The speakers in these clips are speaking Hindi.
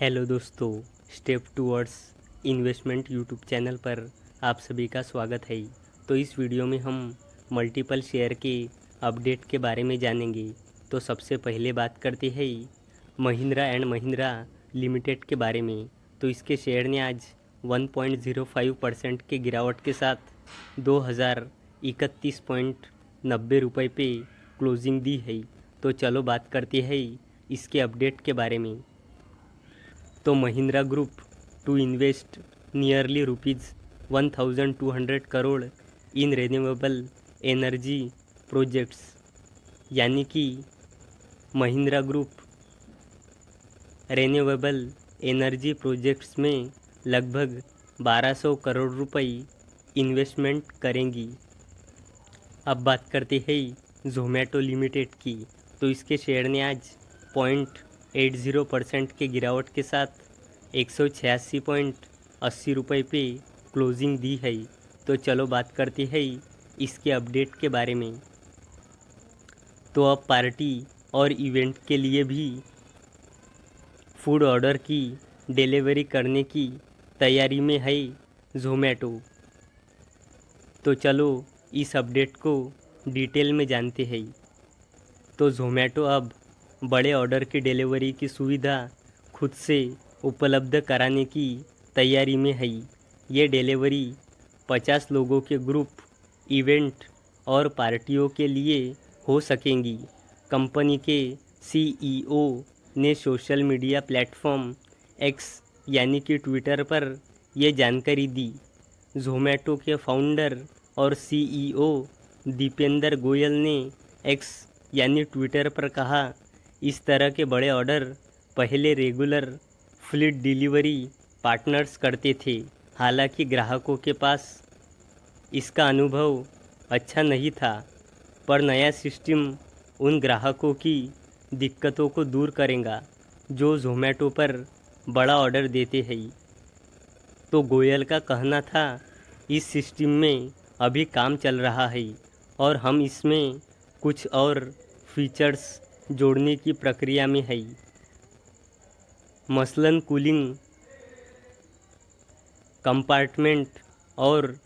हेलो दोस्तों, step towards investment YouTube channel पर आप सभी का स्वागत है। तो इस वीडियो में हम मल्टीपल शेयर के अपडेट के बारे में जानेंगे। तो सबसे पहले बात करते हैं महिंद्रा एंड महिंद्रा लिमिटेड के बारे में। तो इसके शेयर ने आज 1.05% के गिरावट के साथ 2031.90 रुपये पे क्लोजिंग दी है। तो चलो बात करते हैं इसके अपडेट के बारे में। तो Mahindra group to invest nearly ₹1200 crore in renewable energy projects, यानी कि Mahindra group renewable energy projects में लगभग 1200 करोड़ रुपए इन्वेस्टमेंट करेंगी। अब बात करते हैं ज़ोमैटो लिमिटेड की। तो इसके शेयर ने आज 0.80% के गिरावट के साथ 186.80 रुपये पे क्लोजिंग दी है। तो चलो बात करते हैं इसके अपडेट के बारे में। तो अब पार्टी और इवेंट के लिए भी फूड ऑर्डर की डिलीवरी करने की तैयारी में है ज़ोमैटो। तो चलो इस अपडेट को डिटेल में जानते हैं। तो ज़ोमैटो अब बड़े ऑर्डर की डिलीवरी की सुविधा खुद से उपलब्ध कराने की तैयारी में है। ये डिलीवरी 50 लोगों के ग्रुप इवेंट और पार्टियों के लिए हो सकेंगी। कंपनी के सीईओ ने सोशल मीडिया प्लेटफॉर्म एक्स यानी कि ट्विटर पर यह जानकारी दी। ज़ोमैटो के फाउंडर और सीईओ दीपेंद्र गोयल ने एक्स यानी ट्विटर पर कहा, इस तरह के बड़े ऑर्डर पहले रेगुलर फ्लीट डिलीवरी पार्टनर्स करते थे। हालांकि ग्राहकों के पास इसका अनुभव अच्छा नहीं था, पर नया सिस्टम उन ग्राहकों की दिक्कतों को दूर करेगा जो ज़ोमैटो पर बड़ा ऑर्डर देते हैं। तो गोयल का कहना था, इस सिस्टम में अभी काम चल रहा है और हम इसमें कुछ और फीचर्स जोड़ने की प्रक्रिया में है, मसलन कूलिंग कंपार्टमेंट और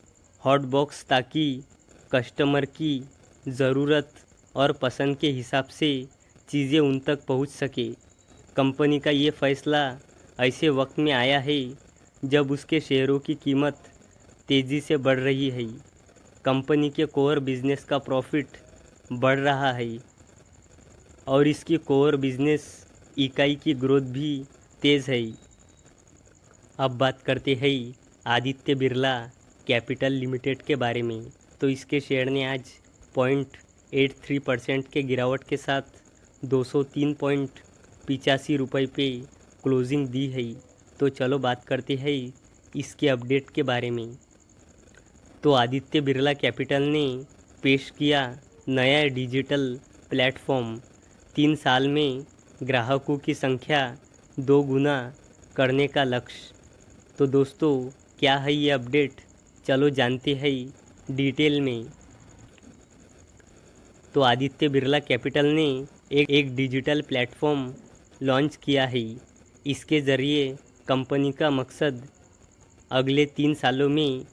हॉट बॉक्स, ताकि कस्टमर की ज़रूरत और पसंद के हिसाब से चीज़ें उन तक पहुंच सके। कंपनी का ये फैसला ऐसे वक्त में आया है जब उसके शेयरों की कीमत तेज़ी से बढ़ रही है। कंपनी के कोर बिजनेस का प्रॉफिट बढ़ रहा है और इसकी कोर बिजनेस इकाई की ग्रोथ भी तेज़ है। अब बात करते हैं आदित्य बिरला कैपिटल लिमिटेड के बारे में। तो इसके शेयर ने आज 0.83% के गिरावट के साथ 203.85 रुपये पे क्लोजिंग दी है। तो चलो बात करते हैं इसके अपडेट के बारे में। तो आदित्य बिरला कैपिटल ने पेश किया नया डिजिटल प्लेटफॉर्म, 3 साल में ग्राहकों की संख्या 2 गुना करने का लक्ष्य। तो दोस्तों, क्या है ये अपडेट, चलो जानते हैं डिटेल में। तो आदित्य बिरला कैपिटल ने एक डिजिटल प्लेटफॉर्म लॉन्च किया है। इसके ज़रिए कंपनी का मकसद अगले 3 सालों में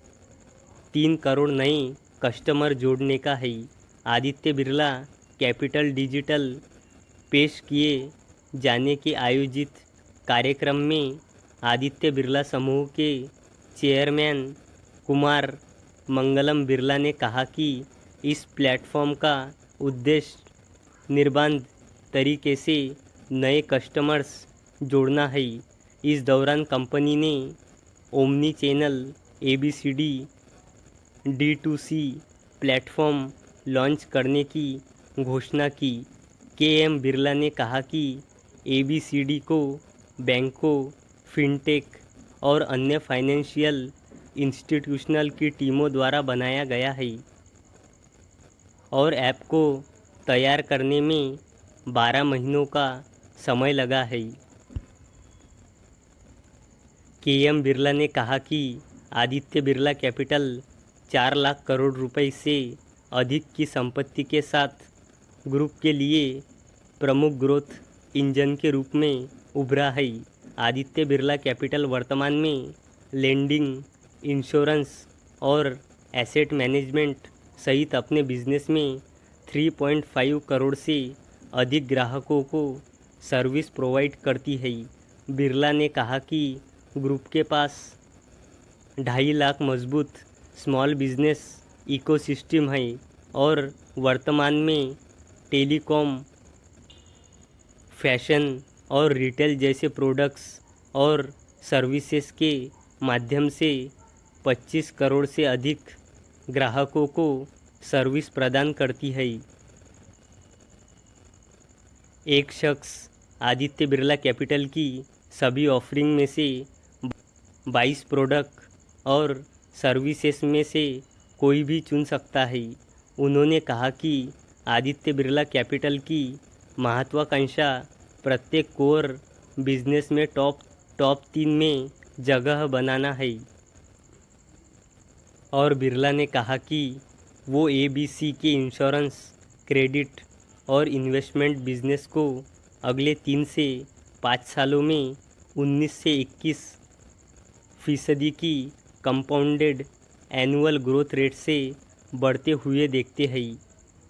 3 करोड़ नए कस्टमर जोड़ने का है। आदित्य बिरला कैपिटल डिजिटल पेश किए जाने के आयोजित कार्यक्रम में आदित्य बिरला समूह के चेयरमैन कुमार मंगलम बिरला ने कहा कि इस प्लेटफॉर्म का उद्देश्य निर्बाध तरीके से नए कस्टमर्स जोड़ना है। इस दौरान कंपनी ने omni channel ABCD D2C platform launch करने की घोषणा की। KM बिरला ने कहा कि ABCD को बैंकों, फिनटेक और अन्य फाइनेंशियल इंस्टीट्यूशनल की टीमों द्वारा बनाया गया है और ऐप को तैयार करने में 12 महीनों का समय लगा है। KM बिरला ने कहा कि आदित्य बिरला कैपिटल 4 लाख करोड़ रुपए से अधिक की संपत्ति के साथ ग्रुप के लिए प्रमुख ग्रोथ इंजन के रूप में उभरा है आदित्य बिरला कैपिटल वर्तमान में लेंडिंग, इंश्योरेंस और एसेट मैनेजमेंट सहित अपने बिजनेस में 3.5 करोड़ से अधिक ग्राहकों को सर्विस प्रोवाइड करती है। बिरला ने कहा कि ग्रुप के पास 2.5 लाख मजबूत स्मॉल बिजनेस इकोसिस्टम है और वर्तमान में टेलीकॉम, फैशन और रिटेल जैसे प्रोडक्ट्स और सर्विसेज के माध्यम से 25 करोड़ से अधिक ग्राहकों को सर्विस प्रदान करती है। एक शख्स आदित्य बिरला कैपिटल की सभी ऑफरिंग में से 22 प्रोडक्ट और सर्विसेज में से कोई भी चुन सकता है। उन्होंने कहा कि आदित्य बिरला कैपिटल की महत्वाकांक्षा प्रत्येक कोर बिजनेस में टॉप 3 में जगह बनाना है और बिरला ने कहा कि वो ABC के इंश्योरेंस, क्रेडिट और इन्वेस्टमेंट बिजनेस को अगले 3 से 5 सालों में 19 से 21% की कंपाउंडेड एनुअल ग्रोथ रेट से बढ़ते हुए देखते हैं।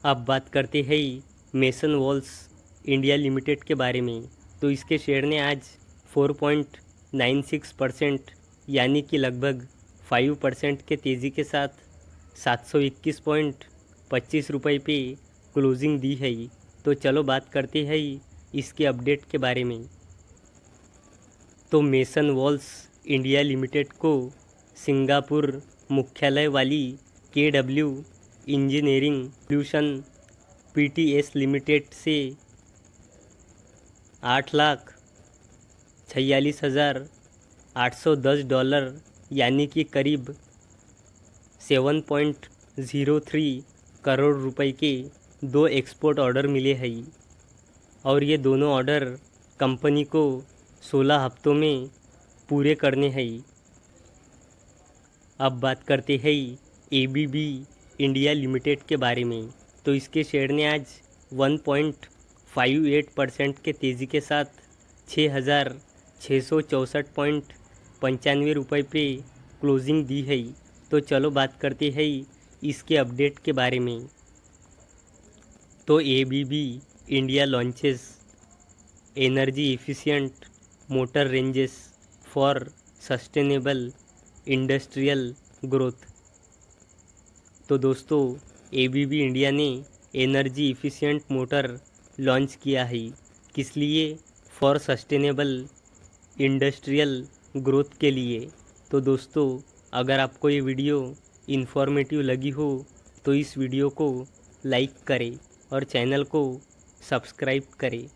अब बात करते हैं मेसन वॉल्स इंडिया लिमिटेड के बारे में। तो इसके शेयर ने आज 4.96% यानी कि लगभग 5% के तेज़ी के साथ 721.25 रुपये पे क्लोजिंग दी है। तो चलो बात करते हैं इसके अपडेट के बारे में। तो मेसन वॉल्स इंडिया लिमिटेड को सिंगापुर मुख्यालय वाली KW engineering solution PTS limited से $8,46,810 यानी कि करीब 7.03 करोड़ रुपए के 2 एक्सपोर्ट ऑर्डर मिले हैं और ये दोनों ऑर्डर कंपनी को 16 हफ्तों में पूरे करने हैं। अब बात करते हैं ABB इंडिया लिमिटेड के बारे में। तो इसके शेयर ने आज 1.58% के तेज़ी के साथ 6,664.95 रुपये पे क्लोजिंग दी है। तो चलो बात करते हैं इसके अपडेट के बारे में। तो ABB India launches energy efficient motor ranges for sustainable industrial growth. तो दोस्तों ABB इंडिया ने एनर्जी एफिशिएंट मोटर लॉन्च किया है। किस लिए? फॉर सस्टेनेबल इंडस्ट्रियल ग्रोथ के लिए। तो दोस्तों अगर आपको ये वीडियो इन्फॉर्मेटिव लगी हो तो इस वीडियो को लाइक करें और चैनल को सब्सक्राइब करें।